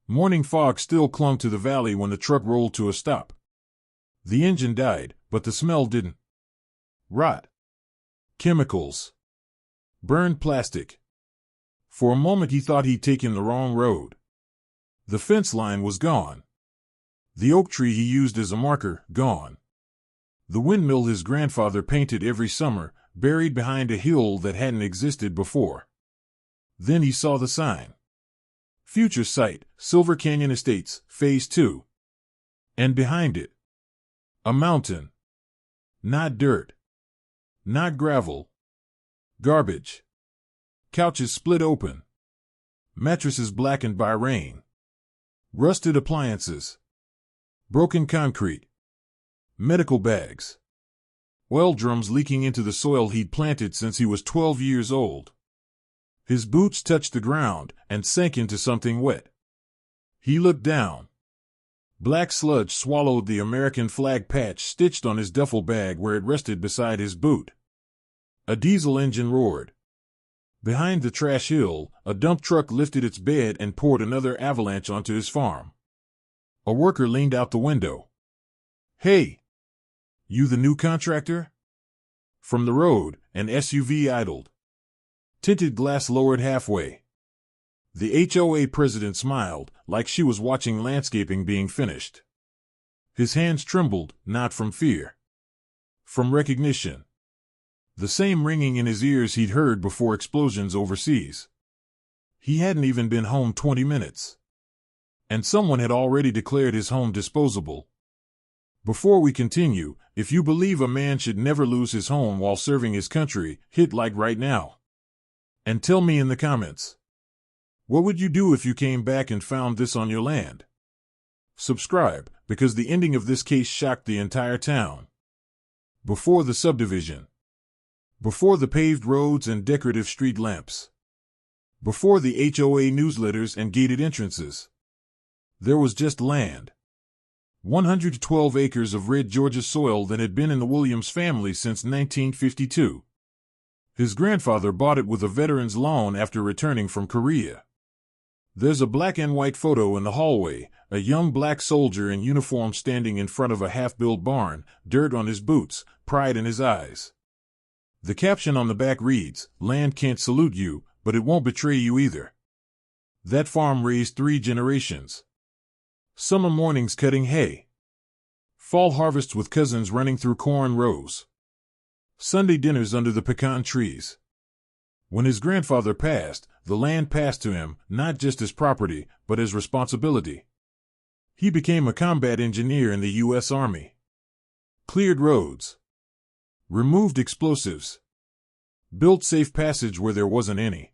Morning fog still clung to the valley when the truck rolled to a stop. The engine died, but the smell didn't. Rot. Chemicals. Burned plastic. For a moment he thought he'd taken the wrong road. The fence line was gone. The oak tree he used as a marker, gone. The windmill his grandfather painted every summer, buried behind a hill that hadn't existed before. Then he saw the sign. Future Site, Silver Canyon Estates, Phase 2. And behind it, a mountain. Not dirt. Not gravel. Garbage. Couches split open. Mattresses blackened by rain. Rusted appliances. Broken concrete. Medical bags. Oil drums leaking into the soil he'd planted since he was 12 years old. His boots touched the ground and sank into something wet. He looked down. Black sludge swallowed the American flag patch stitched on his duffel bag where it rested beside his boot. A diesel engine roared. Behind the trash hill, a dump truck lifted its bed and poured another avalanche onto his farm. A worker leaned out the window. "Hey! You the new contractor?" From the road, an SUV idled. Tinted glass lowered halfway. The HOA president smiled, like she was watching landscaping being finished. His hands trembled, not from fear. From recognition. The same ringing in his ears he'd heard before explosions overseas. He hadn't even been home 20 minutes. And someone had already declared his home disposable. Before we continue, if you believe a man should never lose his home while serving his country, hit like right now. And tell me in the comments. What would you do if you came back and found this on your land? Subscribe, because the ending of this case shocked the entire town. Before the subdivision. Before the paved roads and decorative street lamps. Before the HOA newsletters and gated entrances. There was just land. 112 acres of red Georgia soil that had been in the Williams family since 1952. His grandfather bought it with a veteran's loan after returning from Korea. There's a black and white photo in the hallway, a young black soldier in uniform standing in front of a half-built barn, dirt on his boots, pride in his eyes. The caption on the back reads, "Land can't salute you, but it won't betray you either." That farm raised 3 generations. Summer mornings cutting hay. Fall harvests with cousins running through corn rows. Sunday dinners under the pecan trees. When his grandfather passed, the land passed to him, not just as property, but as responsibility. He became a combat engineer in the U.S. Army. Cleared roads. Removed explosives. Built safe passage where there wasn't any.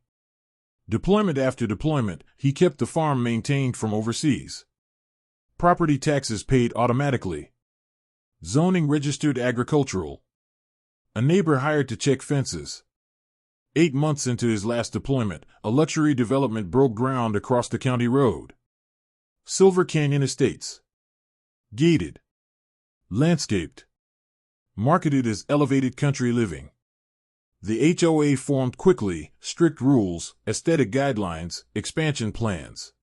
Deployment after deployment, he kept the farm maintained from overseas. Property taxes paid automatically. Zoning registered agricultural. A neighbor hired to check fences. 8 months into his last deployment, a luxury development broke ground across the county road. Silver Canyon Estates. Gated. Landscaped. Marketed as elevated country living. The HOA formed quickly, strict rules, aesthetic guidelines, expansion plans.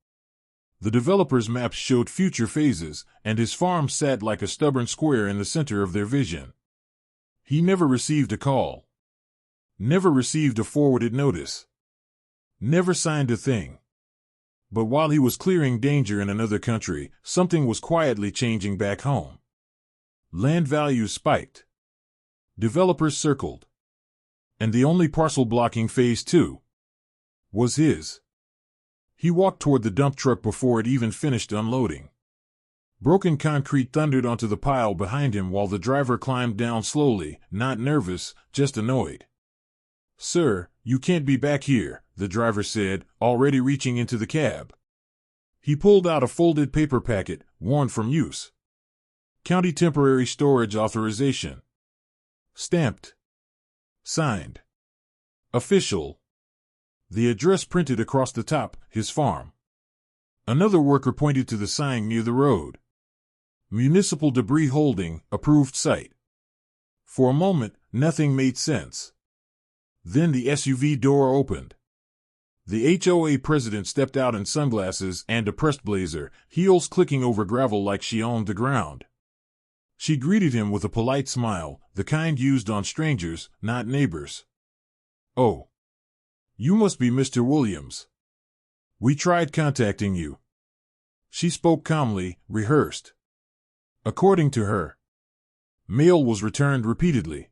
The developer's maps showed future phases, and his farm sat like a stubborn square in the center of their vision. He never received a call. Never received a forwarded notice. Never signed a thing. But while he was clearing danger in another country, something was quietly changing back home. Land values spiked. Developers circled. And the only parcel blocking Phase 2 was his. He walked toward the dump truck before it even finished unloading. Broken concrete thundered onto the pile behind him while the driver climbed down slowly, not nervous, just annoyed. "Sir, you can't be back here," the driver said, already reaching into the cab. He pulled out a folded paper packet, worn from use. County Temporary Storage Authorization. Stamped. Signed. Official. The address printed across the top, his farm. Another worker pointed to the sign near the road. Municipal Debris Holding, Approved Site. For a moment, nothing made sense. Then the SUV door opened. The HOA president stepped out in sunglasses and a pressed blazer, heels clicking over gravel like she owned the ground. She greeted him with a polite smile, the kind used on strangers, not neighbors. "Oh. You must be Mr. Williams. We tried contacting you." She spoke calmly, rehearsed. According to her, mail was returned repeatedly.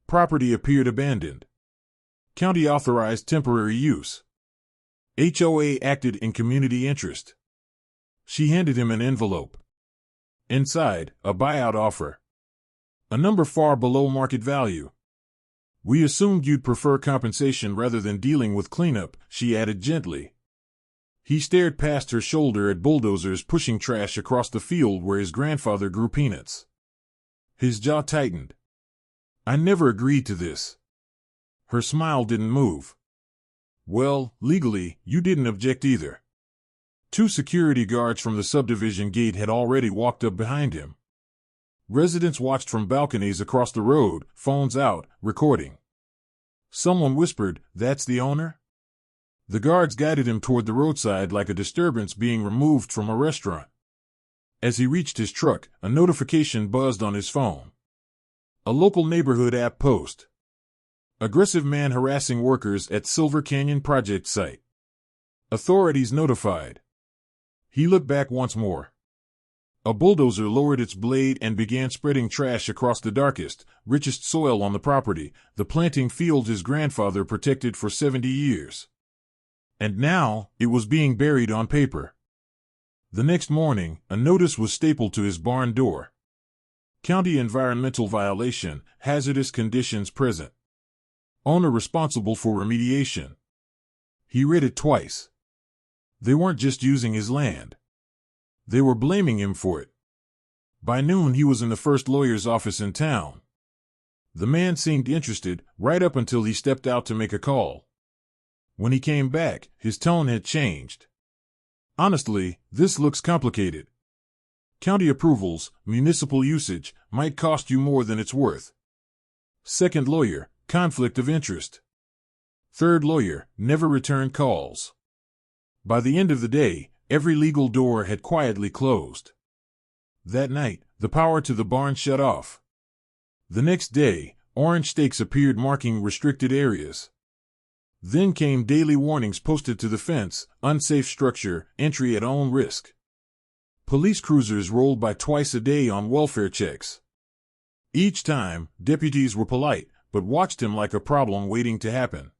Property appeared abandoned. County authorized temporary use. HOA acted in community interest. She handed him an envelope. Inside, a buyout offer. A number far below market value. "We assumed you'd prefer compensation rather than dealing with cleanup," she added gently. He stared past her shoulder at bulldozers pushing trash across the field where his grandfather grew peanuts. His jaw tightened. "I never agreed to this." Her smile didn't move. "Well, legally, you didn't object either." 2 security guards from the subdivision gate had already walked up behind him. Residents watched from balconies across the road, phones out, recording. Someone whispered, "That's the owner?" The guards guided him toward the roadside like a disturbance being removed from a restaurant. As he reached his truck, a notification buzzed on his phone. A local neighborhood app post. Aggressive man harassing workers at Silver Canyon project site. Authorities notified. He looked back once more. A bulldozer lowered its blade and began spreading trash across the darkest, richest soil on the property, the planting field his grandfather protected for 70 years. And now, it was being buried on paper. The next morning, a notice was stapled to his barn door. County environmental violation, hazardous conditions present. Owner responsible for remediation. He read it twice. They weren't just using his land. They were blaming him for it. By noon he was in the first lawyer's office in town. The man seemed interested, right up until he stepped out to make a call. When he came back, his tone had changed. "Honestly, this looks complicated. County approvals, municipal usage, might cost you more than it's worth." Second lawyer, conflict of interest. Third lawyer, never returned calls. By the end of the day, every legal door had quietly closed. That night, the power to the barn shut off. The next day, orange stakes appeared marking restricted areas. Then came daily warnings posted to the fence, unsafe structure, entry at own risk. Police cruisers rolled by twice a day on welfare checks. Each time, deputies were polite, but watched him like a problem waiting to happen.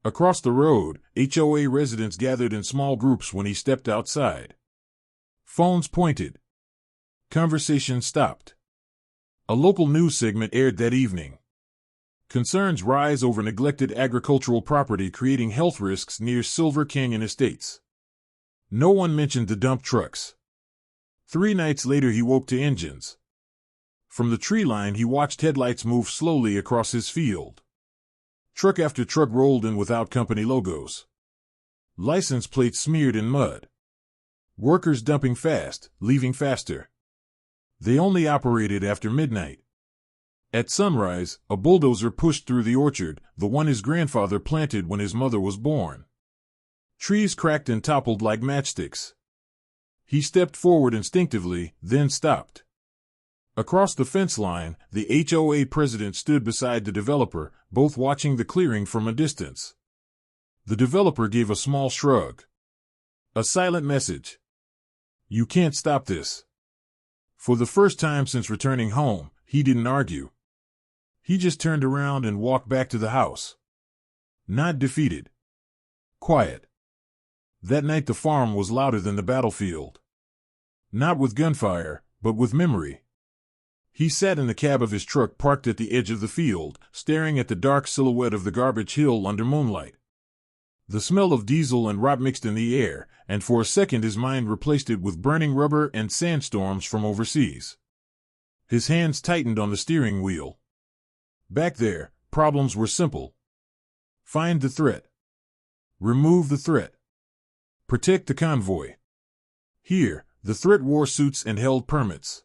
Across the road, HOA residents gathered in small groups when he stepped outside. Phones pointed. Conversation stopped. A local news segment aired that evening. Concerns rise over neglected agricultural property creating health risks near Silver Canyon estates. No one mentioned the dump trucks. 3 nights later he woke to engines. From the tree line he watched headlights move slowly across his field. Truck after truck rolled in without company logos. License plates smeared in mud. Workers dumping fast, leaving faster. They only operated after midnight. At sunrise, a bulldozer pushed through the orchard, the one his grandfather planted when his mother was born. Trees cracked and toppled like matchsticks. He stepped forward instinctively, then stopped. Across the fence line, the HOA president stood beside the developer, both watching the clearing from a distance. The developer gave a small shrug. A silent message. "You can't stop this." For the first time since returning home, he didn't argue. He just turned around and walked back to the house. Not defeated. Quiet. That night the farm was louder than the battlefield. Not with gunfire, but with memory. He sat in the cab of his truck parked at the edge of the field, staring at the dark silhouette of the garbage hill under moonlight. The smell of diesel and rot mixed in the air, and for a second his mind replaced it with burning rubber and sandstorms from overseas. His hands tightened on the steering wheel. Back there, problems were simple. Find the threat. Remove the threat. Protect the convoy. Here, the threat wore suits and held permits.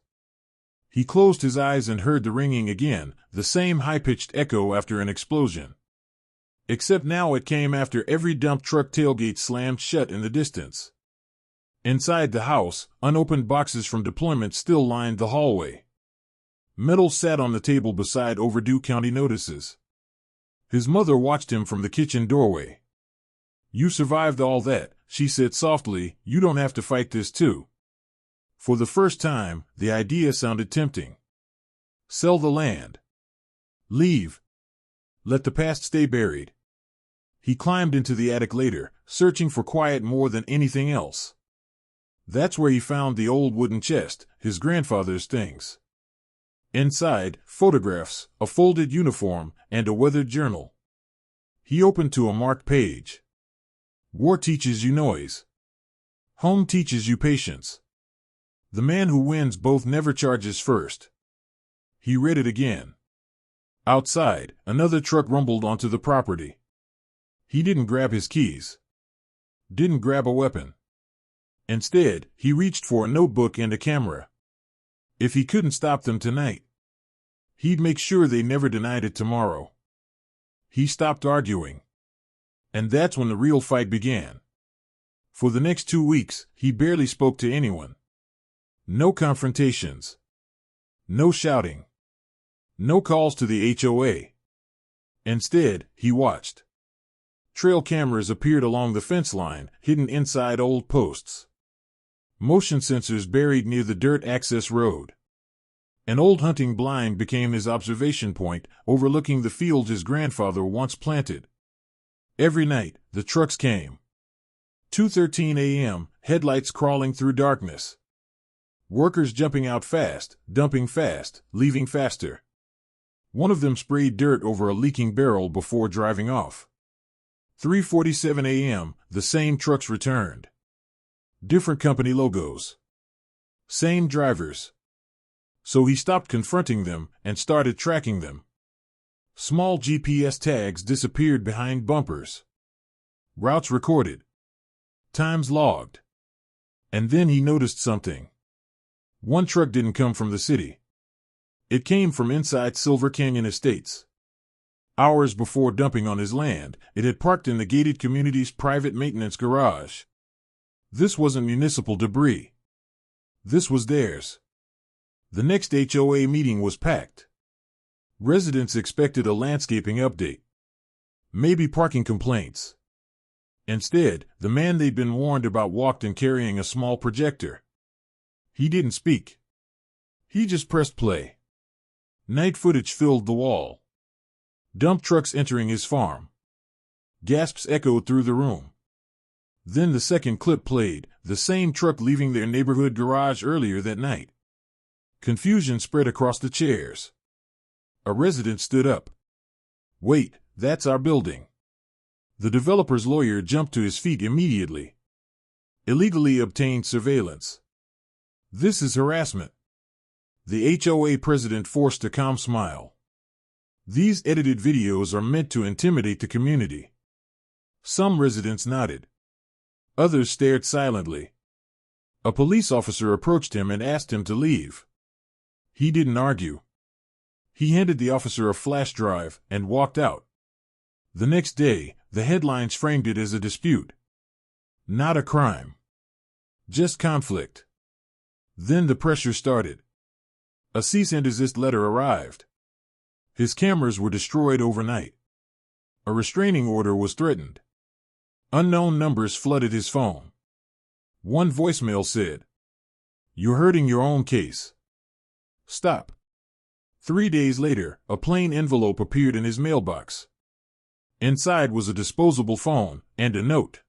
He closed his eyes and heard the ringing again, the same high-pitched echo after an explosion. Except now it came after every dump truck tailgate slammed shut in the distance. Inside the house, unopened boxes from deployment still lined the hallway. Metal sat on the table beside overdue county notices. His mother watched him from the kitchen doorway. "You survived all that," she said softly. "You don't have to fight this too." For the first time, the idea sounded tempting. Sell the land. Leave. Let the past stay buried. He climbed into the attic later, searching for quiet more than anything else. That's where he found the old wooden chest, his grandfather's things. Inside, photographs, a folded uniform, and a weathered journal. He opened to a marked page. War teaches you noise. Home teaches you patience. The man who wins both never charges first. He read it again. Outside, another truck rumbled onto the property. He didn't grab his keys. Didn't grab a weapon. Instead, he reached for a notebook and a camera. If he couldn't stop them tonight, he'd make sure they never denied it tomorrow. He stopped arguing. And that's when the real fight began. For the next 2 weeks, he barely spoke to anyone. No confrontations. No shouting. No calls to the HOA. Instead, he watched. Trail cameras appeared along the fence line, hidden inside old posts. Motion sensors buried near the dirt access road. An old hunting blind became his observation point, overlooking the fields his grandfather once planted. Every night, the trucks came. 2:13 a.m., headlights crawling through darkness. Workers jumping out fast, dumping fast, leaving faster. One of them sprayed dirt over a leaking barrel before driving off. 3:47 a.m., the same trucks returned. Different company logos. Same drivers. So he stopped confronting them and started tracking them. Small GPS tags disappeared behind bumpers. Routes recorded. Times logged. And then he noticed something. One truck didn't come from the city. It came from inside Silver Canyon Estates. Hours before dumping on his land, it had parked in the gated community's private maintenance garage. This wasn't municipal debris. This was theirs. The next HOA meeting was packed. Residents expected a landscaping update. Maybe parking complaints. Instead, the man they'd been warned about walked in carrying a small projector. He didn't speak. He just pressed play. Night footage filled the wall. Dump trucks entering his farm. Gasps echoed through the room. Then the second clip played, the same truck leaving their neighborhood garage earlier that night. Confusion spread across the chairs. A resident stood up. "Wait, that's our building." The developer's lawyer jumped to his feet immediately. "Illegally obtained surveillance. This is harassment." The HOA president forced a calm smile. "These edited videos are meant to intimidate the community." Some residents nodded. Others stared silently. A police officer approached him and asked him to leave. He didn't argue. He handed the officer a flash drive and walked out. The next day, the headlines framed it as a dispute. Not a crime. Just conflict. Then the pressure started. A cease and desist letter arrived. His cameras were destroyed overnight. A restraining order was threatened. Unknown numbers flooded his phone. One voicemail said, "You're hurting your own case. Stop." 3 days later, a plain envelope appeared in his mailbox. Inside was a disposable phone and a note.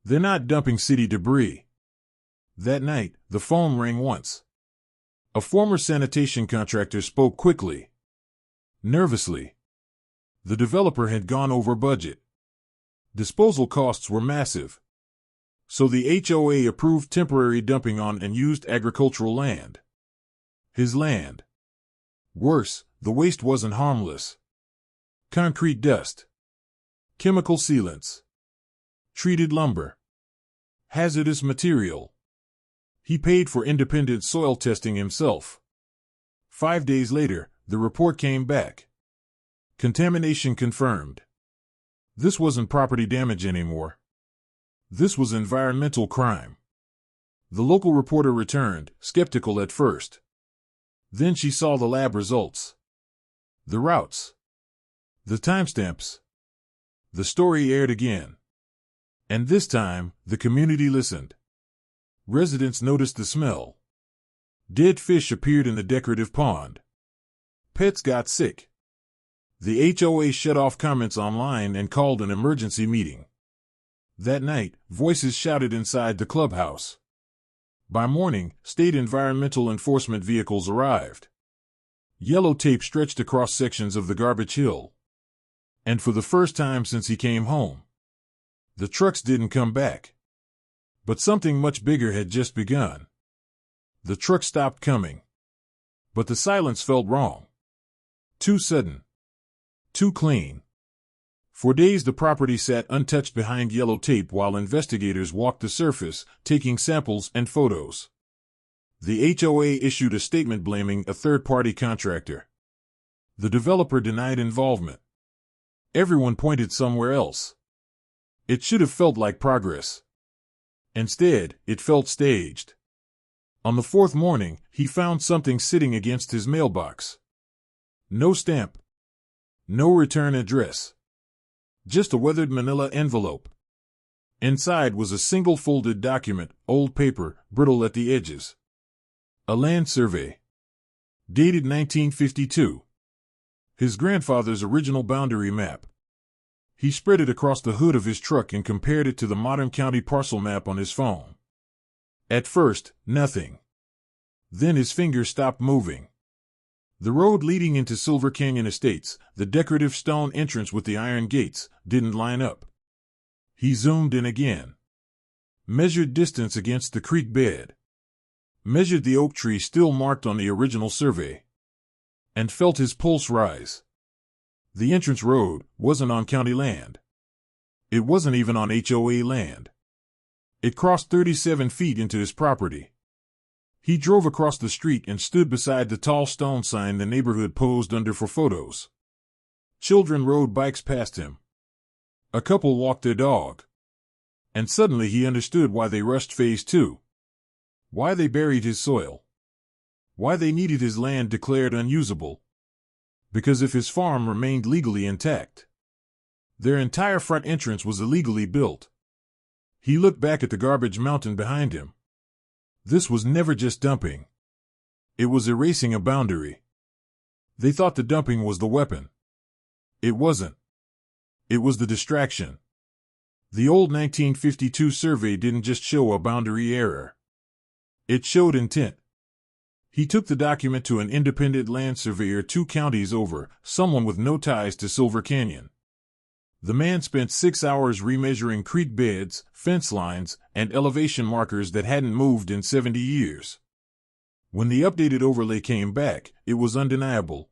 "They're not dumping city debris." That night, the phone rang once. A former sanitation contractor spoke quickly. Nervously. The developer had gone over budget. Disposal costs were massive. So the HOA approved temporary dumping on unused agricultural land. His land. Worse, the waste wasn't harmless. Concrete dust. Chemical sealants. Treated lumber. Hazardous material. He paid for independent soil testing himself. 5 days later, the report came back. Contamination confirmed. This wasn't property damage anymore. This was environmental crime. The local reporter returned, skeptical at first. Then she saw the lab results. The routes. The timestamps. The story aired again. And this time, the community listened. Residents noticed the smell. Dead fish appeared in the decorative pond. Pets got sick. The HOA shut off comments online and called an emergency meeting. That night, voices shouted inside the clubhouse. By morning, state environmental enforcement vehicles arrived. Yellow tape stretched across sections of the garbage hill. And for the first time since he came home, the trucks didn't come back. But something much bigger had just begun. The truck stopped coming. But the silence felt wrong. Too sudden. Too clean. For days the property sat untouched behind yellow tape while investigators walked the surface, taking samples and photos. The HOA issued a statement blaming a third-party contractor. The developer denied involvement. Everyone pointed somewhere else. It should have felt like progress. Instead, it felt staged. On the fourth morning, he found something sitting against his mailbox. No stamp. No return address. Just a weathered manila envelope. Inside was a single folded document, old paper, brittle at the edges. A land survey. Dated 1952. His grandfather's original boundary map. He spread it across the hood of his truck and compared it to the modern county parcel map on his phone. At first, nothing. Then his fingers stopped moving. The road leading into Silver Canyon Estates, the decorative stone entrance with the iron gates, didn't line up. He zoomed in again. Measured distance against the creek bed. Measured the oak tree still marked on the original survey. And felt his pulse rise. The entrance road wasn't on county land. It wasn't even on HOA land. It crossed 37 feet into his property. He drove across the street and stood beside the tall stone sign the neighborhood posed under for photos. Children rode bikes past him. A couple walked their dog. And suddenly he understood why they rushed phase 2. Why they buried his soil. Why they needed his land declared unusable. Because if his farm remained legally intact, their entire front entrance was illegally built. He looked back at the garbage mountain behind him. This was never just dumping. It was erasing a boundary. They thought the dumping was the weapon. It wasn't. It was the distraction. The old 1952 survey didn't just show a boundary error. It showed intent. He took the document to an independent land surveyor 2 counties over, someone with no ties to Silver Canyon. The man spent 6 hours remeasuring creek beds, fence lines, and elevation markers that hadn't moved in 70 years. When the updated overlay came back, it was undeniable.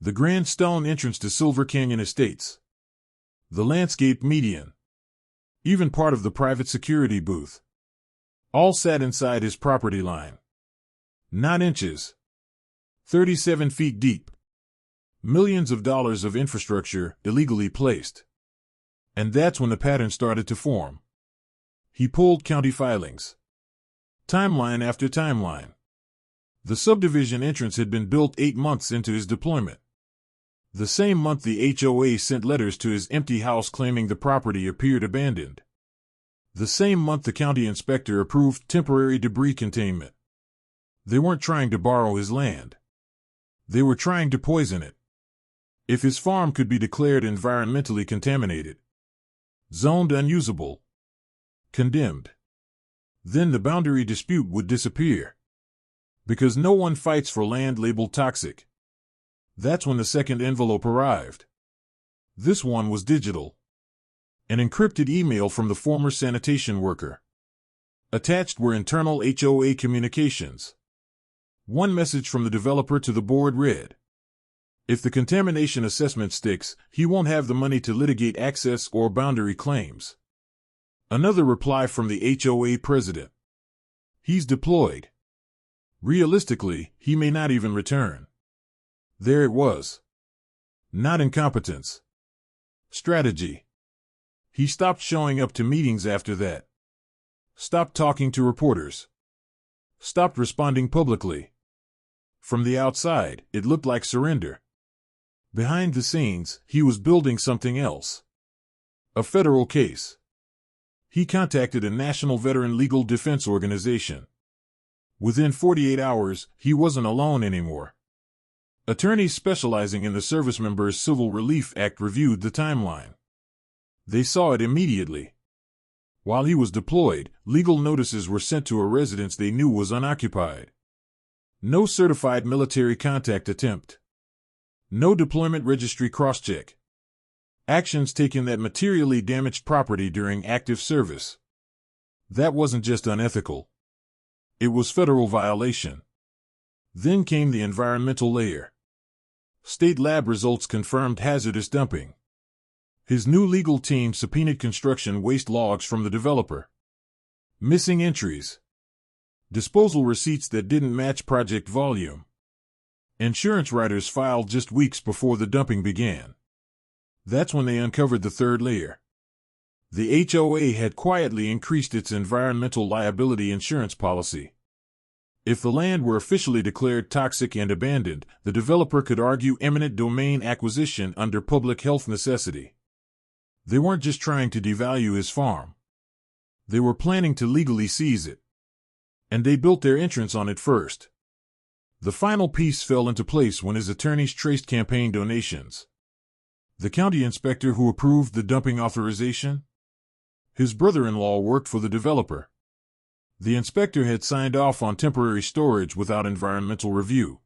The grand stone entrance to Silver Canyon Estates. The landscaped median. Even part of the private security booth. All sat inside his property line. Not inches. 37 feet deep. Millions of dollars of infrastructure illegally placed. And that's when the pattern started to form. He pulled county filings. Timeline after timeline. The subdivision entrance had been built 8 months into his deployment. The same month the HOA sent letters to his empty house claiming the property appeared abandoned. The same month the county inspector approved temporary debris containment. They weren't trying to borrow his land. They were trying to poison it. If his farm could be declared environmentally contaminated, zoned unusable, condemned, then the boundary dispute would disappear. Because no one fights for land labeled toxic. That's when the second envelope arrived. This one was digital. An encrypted email from the former sanitation worker. Attached were internal HOA communications. One message from the developer to the board read, "If the contamination assessment sticks, he won't have the money to litigate access or boundary claims." Another reply from the HOA president. "He's deployed. Realistically, he may not even return." There it was. Not incompetence. Strategy. He stopped showing up to meetings after that. Stopped talking to reporters. Stopped responding publicly. From the outside, it looked like surrender. Behind the scenes, he was building something else. A federal case. He contacted a National Veteran Legal Defense Organization. Within 48 hours, he wasn't alone anymore. Attorneys specializing in the Service Members Civil Relief Act reviewed the timeline. They saw it immediately. While he was deployed, legal notices were sent to a residence they knew was unoccupied. No certified military contact attempt. No deployment registry crosscheck. Actions taken that materially damaged property during active service. That wasn't just unethical. It was federal violation. Then came the environmental layer. State lab results confirmed hazardous dumping. His new legal team subpoenaed construction waste logs from the developer. Missing entries. Disposal receipts that didn't match project volume. Insurance riders filed just weeks before the dumping began. That's when they uncovered the third layer. The HOA had quietly increased its environmental liability insurance policy. If the land were officially declared toxic and abandoned, the developer could argue eminent domain acquisition under public health necessity. They weren't just trying to devalue his farm. They were planning to legally seize it. And they built their entrance on it first. The final piece fell into place when his attorneys traced campaign donations. The county inspector who approved the dumping authorization? His brother-in-law worked for the developer. The inspector had signed off on temporary storage without environmental review.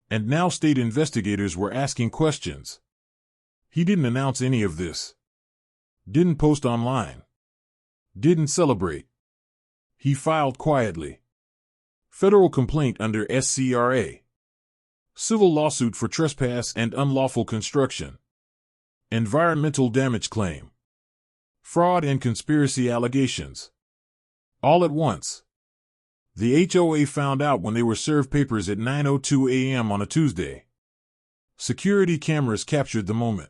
And now state investigators were asking questions. He didn't announce any of this. Didn't post online. Didn't celebrate. He filed quietly. Federal complaint under SCRA. Civil lawsuit for trespass and unlawful construction. Environmental damage claim. Fraud and conspiracy allegations. All at once. The HOA found out when they were served papers at 9:02 a.m. on a Tuesday. Security cameras captured the moment.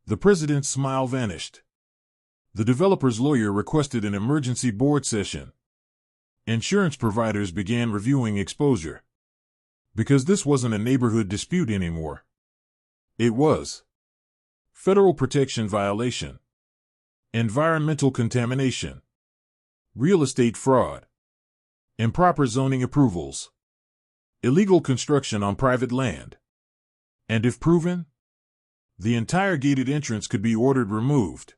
The president's smile vanished. The developer's lawyer requested an emergency board session. Insurance providers began reviewing exposure. Because this wasn't a neighborhood dispute anymore. It was federal protection violation, environmental contamination, real estate fraud, improper zoning approvals, illegal construction on private land. And if proven, the entire gated entrance could be ordered removed.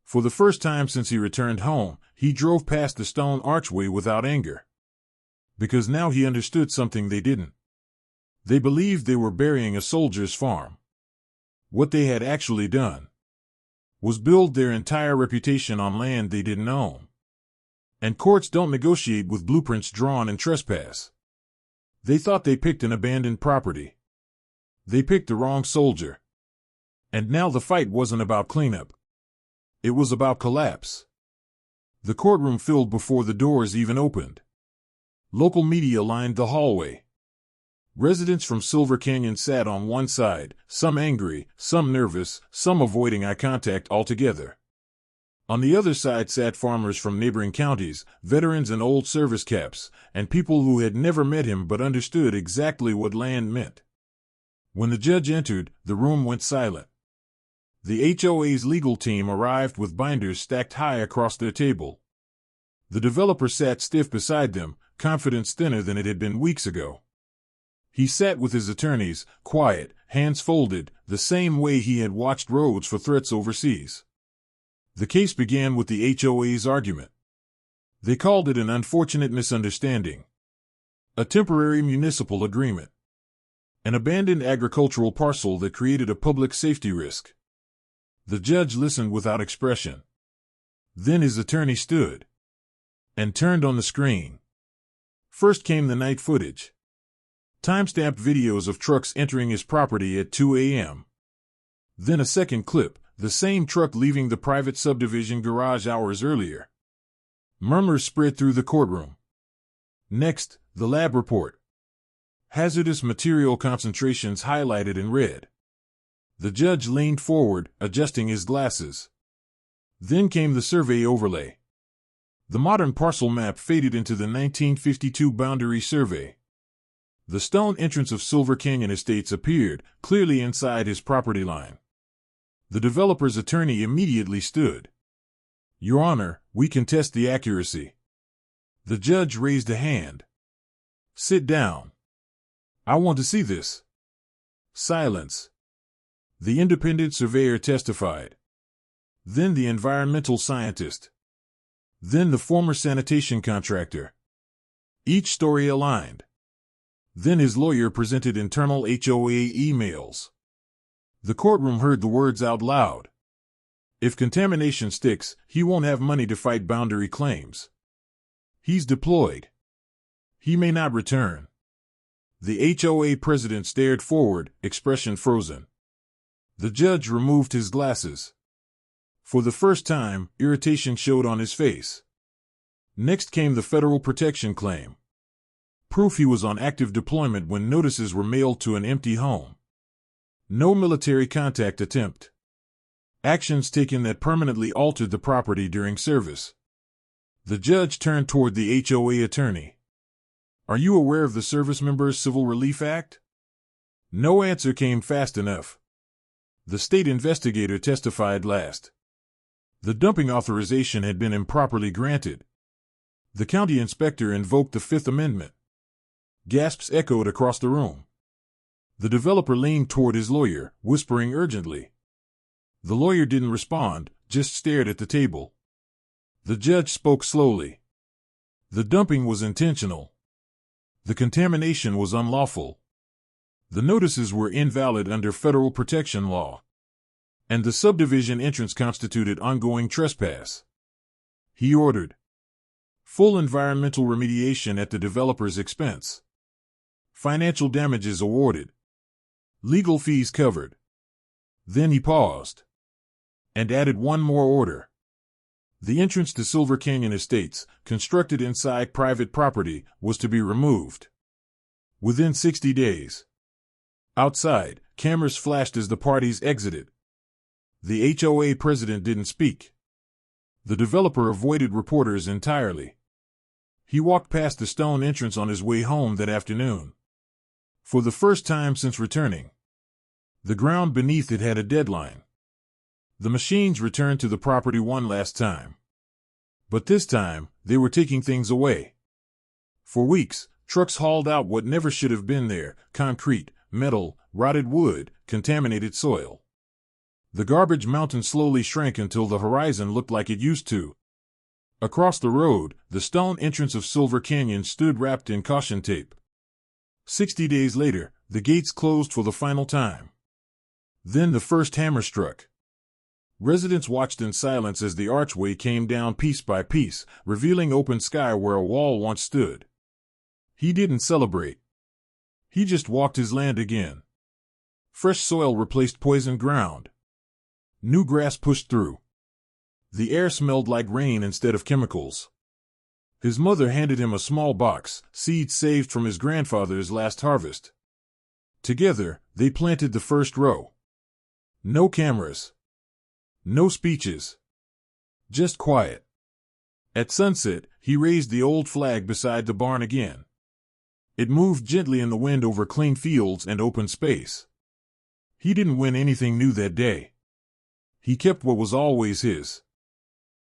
For the first time since he returned home, he drove past the stone archway without anger. Because now he understood something they didn't. They believed they were burying a soldier's farm. What they had actually done was build their entire reputation on land they didn't own. And courts don't negotiate with blueprints drawn in trespass. They thought they picked an abandoned property. They picked the wrong soldier. And now the fight wasn't about cleanup. It was about collapse. The courtroom filled before the doors even opened. Local media lined the hallway. Residents from Silver Canyon sat on one side, some angry, some nervous, some avoiding eye contact altogether. On the other side sat farmers from neighboring counties, veterans and old service caps, and people who had never met him but understood exactly what land meant. When the judge entered, the room went silent. The HOA's legal team arrived with binders stacked high across their table. The developer sat stiff beside them, confidence thinner than it had been weeks ago. He sat with his attorneys, quiet, hands folded, the same way he had watched roads for threats overseas. The case began with the HOA's argument. They called it an unfortunate misunderstanding. A temporary municipal agreement. An abandoned agricultural parcel that created a public safety risk. The judge listened without expression. Then his attorney stood and turned on the screen. First came the night footage. Timestamped videos of trucks entering his property at 2 a.m. Then a second clip, the same truck leaving the private subdivision garage hours earlier. Murmurs spread through the courtroom. Next, the lab report. Hazardous material concentrations highlighted in red. The judge leaned forward, adjusting his glasses. Then came the survey overlay. The modern parcel map faded into the 1952 boundary survey. The stone entrance of Silver Canyon Estates appeared clearly inside his property line. The developer's attorney immediately stood. "Your Honor, we contest the accuracy." The judge raised a hand. "Sit down. I want to see this." Silence. The independent surveyor testified. Then the environmental scientist. Then the former sanitation contractor. Each story aligned. Then his lawyer presented internal HOA emails. The courtroom heard the words out loud. If contamination sticks, he won't have money to fight boundary claims. He's deployed. He may not return. The HOA president stared forward, expression frozen. The judge removed his glasses. For the first time, irritation showed on his face. Next came the federal protection claim. Proof he was on active deployment when notices were mailed to an empty home. No military contact attempt. Actions taken that permanently altered the property during service. The judge turned toward the HOA attorney. "Are you aware of the Service Members Civil Relief Act?" No answer came fast enough. The state investigator testified last. The dumping authorization had been improperly granted. The county inspector invoked the Fifth Amendment. Gasps echoed across the room. The developer leaned toward his lawyer, whispering urgently. The lawyer didn't respond, just stared at the table. The judge spoke slowly. The dumping was intentional. The contamination was unlawful. The notices were invalid under federal protection law. And the subdivision entrance constituted ongoing trespass. He ordered full environmental remediation at the developer's expense. Financial damages awarded. Legal fees covered. Then he paused. And added one more order. The entrance to Silver Canyon Estates, constructed inside private property, was to be removed. Within 60 days. Outside, cameras flashed as the parties exited. The HOA president didn't speak. The developer avoided reporters entirely. He walked past the stone entrance on his way home that afternoon. For the first time since returning. The ground beneath it had a deadline. The machines returned to the property one last time. But this time, they were taking things away. For weeks, trucks hauled out what never should have been there: concrete, metal, rotted wood, contaminated soil. The garbage mountain slowly shrank until the horizon looked like it used to. Across the road, the stone entrance of Silver Canyon stood wrapped in caution tape. 60 days later, the gates closed for the final time. Then the first hammer struck. Residents watched in silence as the archway came down piece by piece, revealing open sky where a wall once stood. He didn't celebrate. He just walked his land again. Fresh soil replaced poisoned ground. New grass pushed through. The air smelled like rain instead of chemicals. His mother handed him a small box, seeds saved from his grandfather's last harvest. Together, they planted the first row. No cameras. No speeches. Just quiet. At sunset, he raised the old flag beside the barn again. It moved gently in the wind over clean fields and open space. He didn't win anything new that day. He kept what was always his.